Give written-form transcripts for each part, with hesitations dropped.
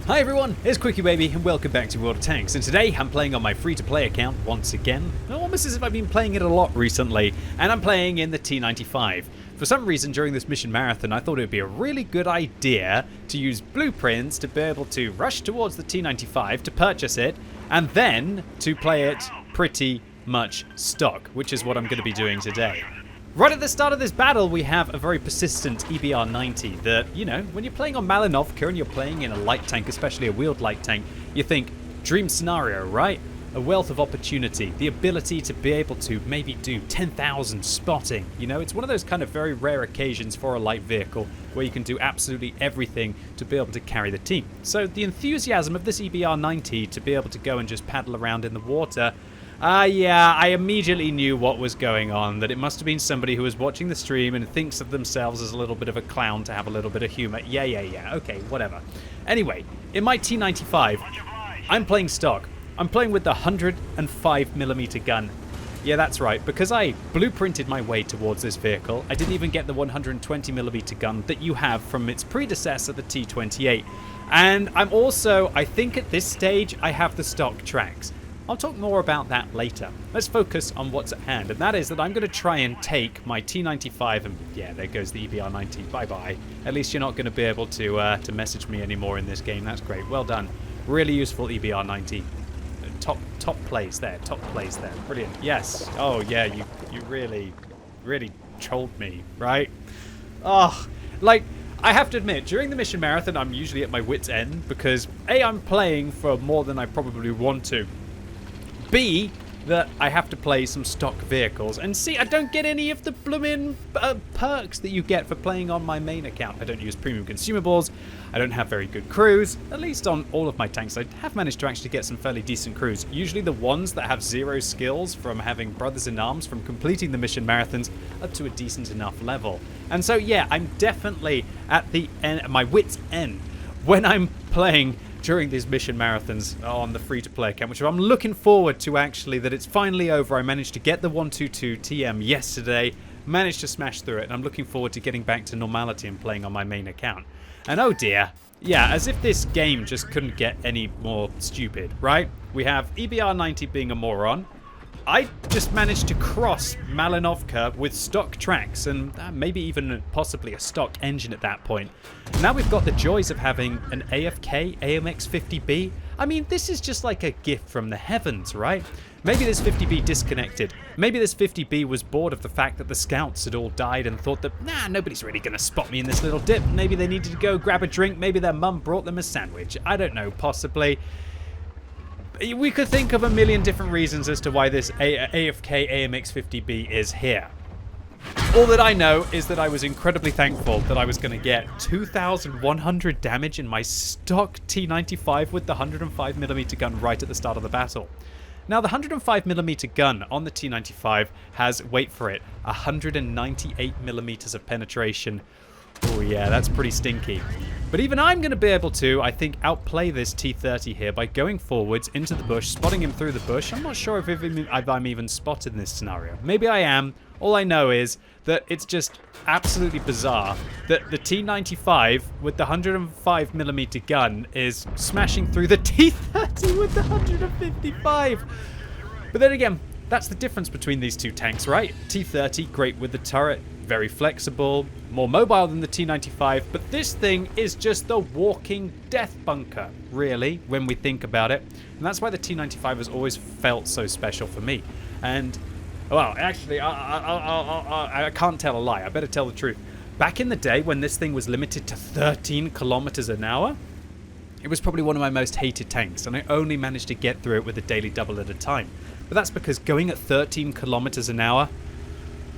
Hi everyone, it's QuickyBaby and welcome back to World of Tanks, and today I'm playing on my free-to-play account once again, almost as if I've been playing it a lot recently, and I'm playing in the T95. For some reason during this mission marathon I thought it would be a really good idea to use blueprints to be able to rush towards the T95 to purchase it, and then to play it pretty much stock, which is what I'm going to be doing today. Right at the start of this battle, we have a very persistent EBR-90 that, you know, when you're playing on Malinovka and you're playing in a light tank, especially a wheeled light tank, you think, dream scenario, right? A wealth of opportunity, the ability to be able to maybe do 10,000 spotting. You know, it's one of those kind of very rare occasions for a light vehicle where you can do absolutely everything to be able to carry the team. So the enthusiasm of this EBR-90 to be able to go and just paddle around in the water, yeah, I immediately knew what was going on, that it must have been somebody who was watching the stream and thinks of themselves as a little bit of a clown to have a little bit of humor. Yeah, okay, whatever. Anyway, in my T95, I'm playing stock. I'm playing with the 105mm gun. Yeah, that's right, because I blueprinted my way towards this vehicle, I didn't even get the 120mm gun that you have from its predecessor, the T28. And I'm also, I think at this stage, I have the stock tracks. I'll talk more about that later. Let's focus on what's at hand, and that is that I'm going to try and take my T95, and yeah, there goes the EBR-90, bye-bye. At least you're not going to be able to message me anymore in this game, that's great, well done. Really useful EBR-90. Top plays there, brilliant, yes. Oh yeah, you really trolled me, right? Oh, like, I have to admit, during the mission marathon, I'm usually at my wit's end, because A, I'm playing for more than I probably want to. B, that I have to play some stock vehicles, and C, I don't get any of the bloomin' perks that you get for playing on my main account. I don't use premium consumables, I don't have very good crews, at least on all of my tanks. I have managed to actually get some fairly decent crews, usually the ones that have 0 skills from having brothers in arms from completing the mission marathons up to a decent enough level. And so yeah, I'm definitely at the end, my wit's end when I'm playing during these mission marathons on the free-to-play account, which I'm looking forward to actually, that it's finally over. I managed to get the 122 TM yesterday, managed to smash through it, and I'm looking forward to getting back to normality and playing on my main account. And oh dear, yeah, as if this game just couldn't get any more stupid, right? We have EBR-90 being a moron. I just managed to cross Malinovka with stock tracks and maybe even possibly a stock engine at that point. Now we've got the joys of having an AFK AMX-50B. I mean, this is just like a gift from the heavens, right? Maybe this 50B disconnected. Maybe this 50B was bored of the fact that the scouts had all died and thought that, nah, nobody's really going to spot me in this little dip. Maybe they needed to go grab a drink. Maybe their mum brought them a sandwich. I don't know, possibly. We could think of a million different reasons as to why this AFK AMX-50B is here. All that I know is that I was incredibly thankful that I was going to get 2,100 damage in my stock T95 with the 105mm gun right at the start of the battle. Now the 105mm gun on the T95 has, wait for it, 198mm of penetration. Oh yeah, that's pretty stinky. But even I'm going to be able to, I think, outplay this T30 here by going forwards into the bush, spotting him through the bush. I'm not sure if I'm even spotted in this scenario. Maybe I am. All I know is that it's just absolutely bizarre that the T95 with the 105mm gun is smashing through the T30 with the 155. But then again, that's the difference between these two tanks, right? T30, great with the turret, very flexible, more mobile than the T95, but this thing is just the walking death bunker, really, when we think about it. And that's why the T95 has always felt so special for me. And, well, actually, I can't tell a lie. I better tell the truth. Back in the day when this thing was limited to 13 kilometers an hour, it was probably one of my most hated tanks, and I only managed to get through it with a daily double at a time. But that's because going at 13 kilometers an hour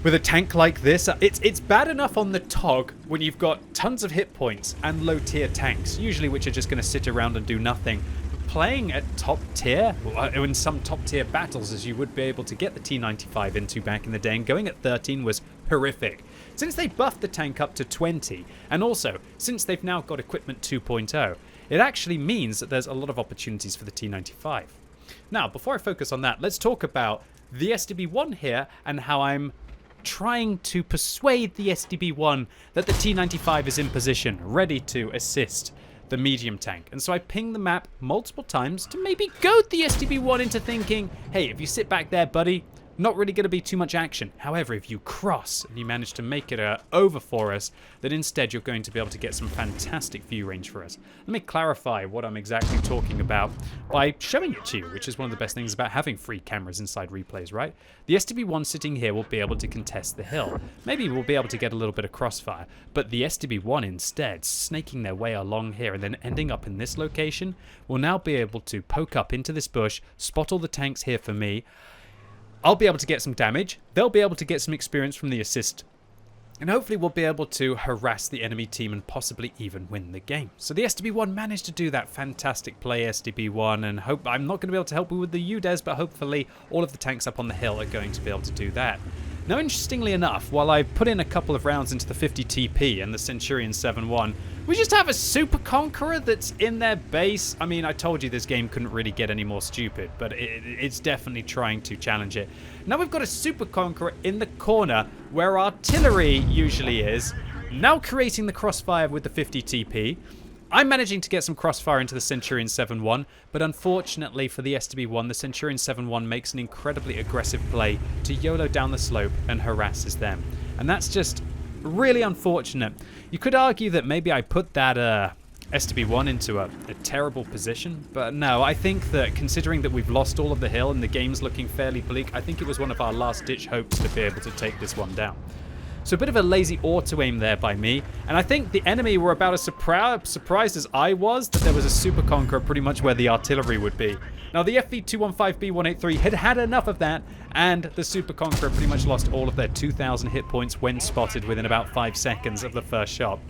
with a tank like this, it's bad enough on the TOG when you've got tons of hit points and low tier tanks, usually which are just going to sit around and do nothing. But playing at top tier, or in some top tier battles as you would be able to get the T95 into back in the day, and going at 13 was horrific. Since they buffed the tank up to 20, and also since they've now got equipment 2.0, it actually means that there's a lot of opportunities for the T95. Now, before I focus on that, let's talk about the SDB1 here and how I'm trying to persuade the SDB1 that the T95 is in position, ready to assist the medium tank. And so I pinged the map multiple times to maybe goad the STB-1 into thinking, hey, if you sit back there, buddy, not really going to be too much action. However, if you cross and you manage to make it over for us, then instead you're going to be able to get some fantastic view range for us. Let me clarify what I'm exactly talking about by showing it to you, which is one of the best things about having free cameras inside replays, right? The STB-1 sitting here will be able to contest the hill. Maybe we'll be able to get a little bit of crossfire, but the STB-1 instead, snaking their way along here and then ending up in this location, will now be able to poke up into this bush, spot all the tanks here for me. I'll be able to get some damage, they'll be able to get some experience from the assist, and hopefully we'll be able to harass the enemy team and possibly even win the game. So the STB-1 managed to do that. Fantastic play, STB-1, and I'm not going to be able to help you with the UDES, but hopefully all of the tanks up on the hill are going to be able to do that. Now, interestingly enough, while I put in a couple of rounds into the 50 TP and the Centurion 7-1, we just have a Super Conqueror that's in their base. I mean, I told you this game couldn't really get any more stupid, but it's definitely trying to challenge it. Now we've got a Super Conqueror in the corner where artillery usually is, now creating the crossfire with the 50 TP. I'm managing to get some crossfire into the Centurion 7-1, but unfortunately for the STB-1, the Centurion 7-1 makes an incredibly aggressive play to YOLO down the slope and harasses them. And that's just really unfortunate. You could argue that maybe I put that STB-1 into a terrible position, but no, I think that considering that we've lost all of the hill and the game's looking fairly bleak, I think it was one of our last-ditch hopes to be able to take this one down. So a bit of a lazy auto-aim there by me, and I think the enemy were about as surprised as I was that there was a Super Conqueror pretty much where the artillery would be. Now the FV215B183 had enough of that, and the Super Conqueror pretty much lost all of their 2,000 hit points when spotted within about 5 seconds of the first shot.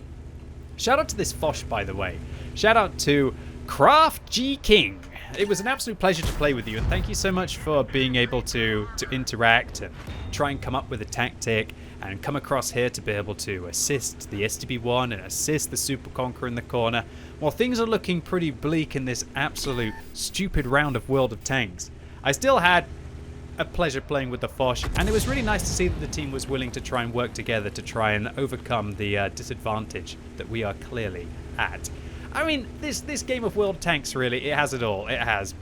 Shout out to this Foch, by the way. Shout out to Craft G King. It was an absolute pleasure to play with you, and thank you so much for being able to interact and try and come up with a tactic and come across here to be able to assist the STB-1 and assist the Super Conqueror in the corner. While things are looking pretty bleak in this absolute stupid round of World of Tanks, I still had a pleasure playing with the Foch, and it was really nice to see that the team was willing to try and work together to try and overcome the disadvantage that we are clearly at. I mean, this game of World of Tanks, really, it has it all. It has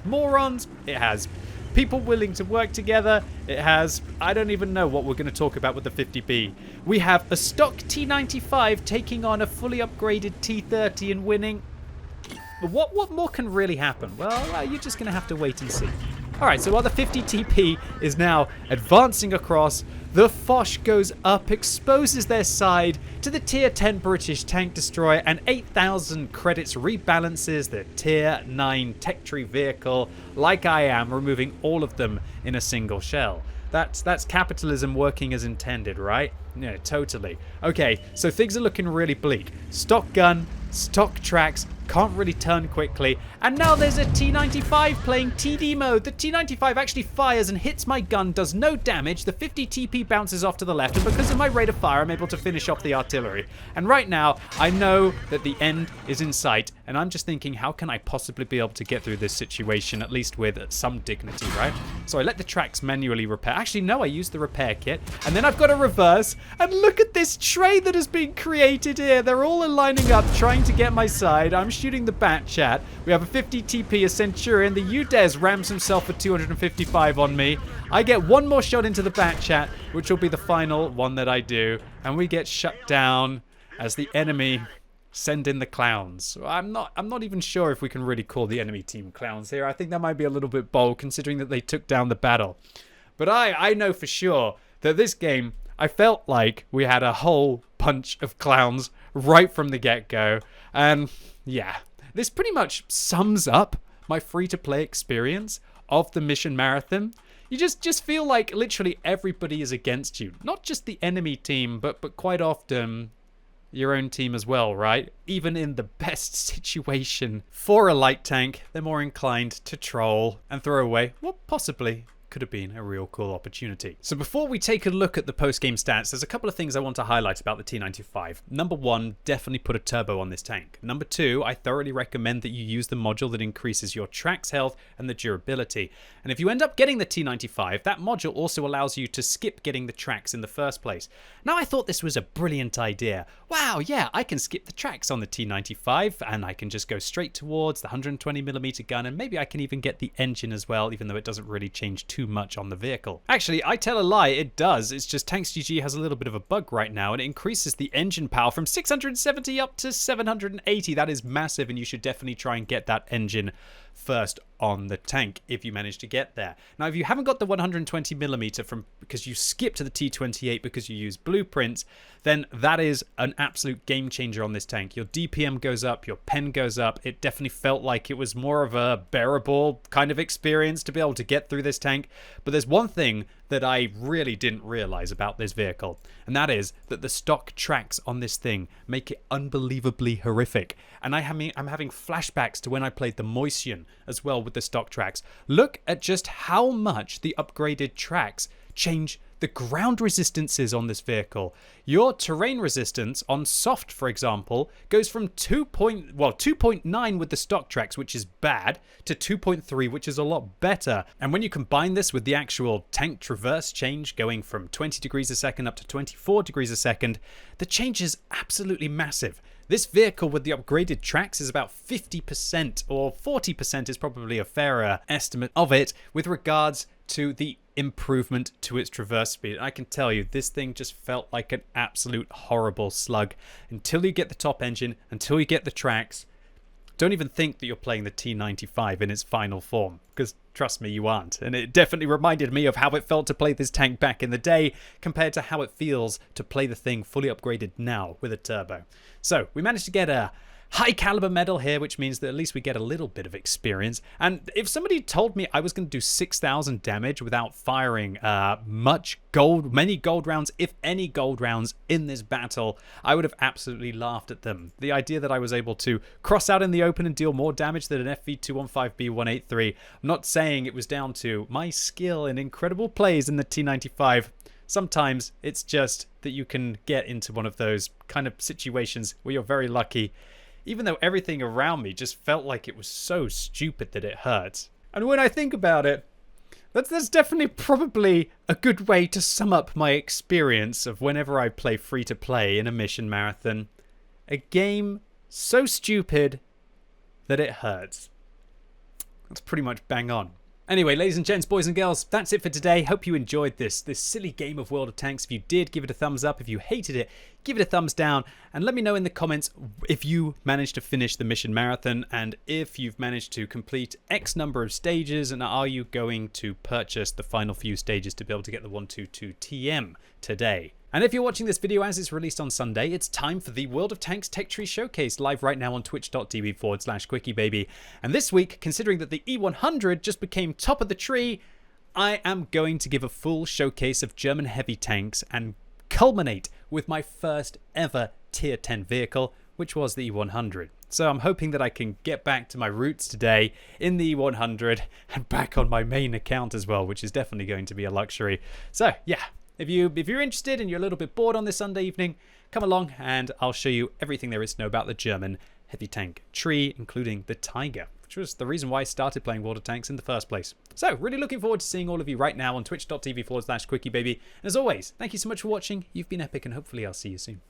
morons, it has people willing to work together, it has, I don't even know what we're going to talk about with the 50B. We have a stock T95 taking on a fully upgraded T30 and winning. What more can really happen? Well, you're just going to have to wait and see. Alright, so while the 50 TP is now advancing across, the Foch goes up, exposes their side to the Tier 10 British tank destroyer, and 8,000 credits rebalances the Tier 9 tech tree vehicle like I am, removing all of them in a single shell. That's capitalism working as intended, right? Yeah, totally. Okay, so things are looking really bleak. Stock gun, stock tracks, can't really turn quickly, and now there's a T95 playing TD mode. The T95 actually fires and hits my gun, does no damage, the 50 TP bounces off to the left, and because of my rate of fire I'm able to finish off the artillery. And right now I know that the end is in sight, and I'm just thinking, how can I possibly be able to get through this situation, at least with some dignity, right? So I let the tracks manually repair. Actually no, I used the repair kit, and then I've got a reverse, and look at this tray that has been created here. They're all lining up trying to get my side. I'm shooting the bat chat. We have a 50 TP, a Centurion. The UDES rams himself for 255 on me. I get one more shot into the bat chat, which will be the final one that I do, and we get shut down as the enemy send in the clowns. I'm not even sure if we can really call the enemy team clowns here. I think that might be a little bit bold considering that they took down the battle. But I know for sure that this game, I felt like we had a whole bunch of clowns right from the get-go. And yeah, this pretty much sums up my free-to-play experience of the Mission Marathon. You just feel like literally everybody is against you. Not just the enemy team, but quite often your own team as well, right? Even in the best situation for a light tank, they're more inclined to troll and throw away what possibly could have been a real cool opportunity. So before we take a look at the post-game stats, there's a couple of things I want to highlight about the T95. Number one, definitely put a turbo on this tank. Number two, I thoroughly recommend that you use the module that increases your track's health and the durability. And if you end up getting the T95, that module also allows you to skip getting the tracks in the first place. Now, I thought this was a brilliant idea. Wow, yeah, I can skip the tracks on the T95 and I can just go straight towards the 120mm gun, and maybe I can even get the engine as well, even though it doesn't really change too much on the vehicle. Actually, I tell a lie, it does. It's just TanksGG has a little bit of a bug right now, and it increases the engine power from 670 up to 780. That is massive, and you should definitely try and get that engine first on the tank if you manage to get there. Now, if you haven't got the 120mm from because you skipped to the T28 because you use blueprints, then that is an absolute game changer on this tank. Your DPM goes up, your pen goes up. It definitely felt like it was more of a bearable kind of experience to be able to get through this tank. But there's one thing that I really didn't realize about this vehicle, and that is that the stock tracks on this thing make it unbelievably horrific. And I'm having flashbacks to when I played the Moistion as well with the stock tracks. Look at just how much the upgraded tracks change the ground resistances on this vehicle. Your terrain resistance on soft, for example, goes from 2.9 with the stock tracks, which is bad, to 2.3, which is a lot better. And when you combine this with the actual tank traverse change going from 20 degrees a second up to 24 degrees a second, the change is absolutely massive. This vehicle with the upgraded tracks is about 50%, or 40% is probably a fairer estimate of it, with regards to the improvement to its traverse speed. I can tell you, this thing just felt like an absolute horrible slug until you get the top engine, until you get the tracks. Don't even think that you're playing the T95 in its final form, because trust me, you aren't. And it definitely reminded me of how it felt to play this tank back in the day compared to how it feels to play the thing fully upgraded now with a turbo. So we managed to get a high caliber medal here, which means that at least we get a little bit of experience. And if somebody told me I was going to do 6,000 damage without firing many gold rounds, if any gold rounds in this battle, I would have absolutely laughed at them. The idea that I was able to cross out in the open and deal more damage than an FV215B183, I'm not saying it was down to my skill and incredible plays in the T95. Sometimes it's just that you can get into one of those kind of situations where you're very lucky, even though everything around me just felt like it was so stupid that it hurts. And when I think about it, that's definitely probably a good way to sum up my experience of whenever I play free-to-play in a mission marathon. A game so stupid that it hurts. That's pretty much bang on. Anyway, ladies and gents, boys and girls, that's it for today. Hope you enjoyed this silly game of World of Tanks. If you did, give it a thumbs up. If you hated it, give it a thumbs down. And let me know in the comments if you managed to finish the mission marathon and if you've managed to complete X number of stages, and are you going to purchase the final few stages to be able to get the 122 TM today. And if you're watching this video as it's released on Sunday, it's time for the World of Tanks Tech Tree Showcase, live right now on twitch.tv/QuickyBaby. And this week, considering that the E100 just became top of the tree, I am going to give a full showcase of German heavy tanks and culminate with my first ever tier 10 vehicle, which was the E100. So I'm hoping that I can get back to my roots today in the E100 and back on my main account as well, which is definitely going to be a luxury. So yeah. If you're interested and you're a little bit bored on this Sunday evening, come along and I'll show you everything there is to know about the German heavy tank tree, including the Tiger, which was the reason why I started playing World of Tanks in the first place. So, really looking forward to seeing all of you right now on twitch.tv/QuickyBaby. And as always, thank you so much for watching. You've been epic, and hopefully I'll see you soon.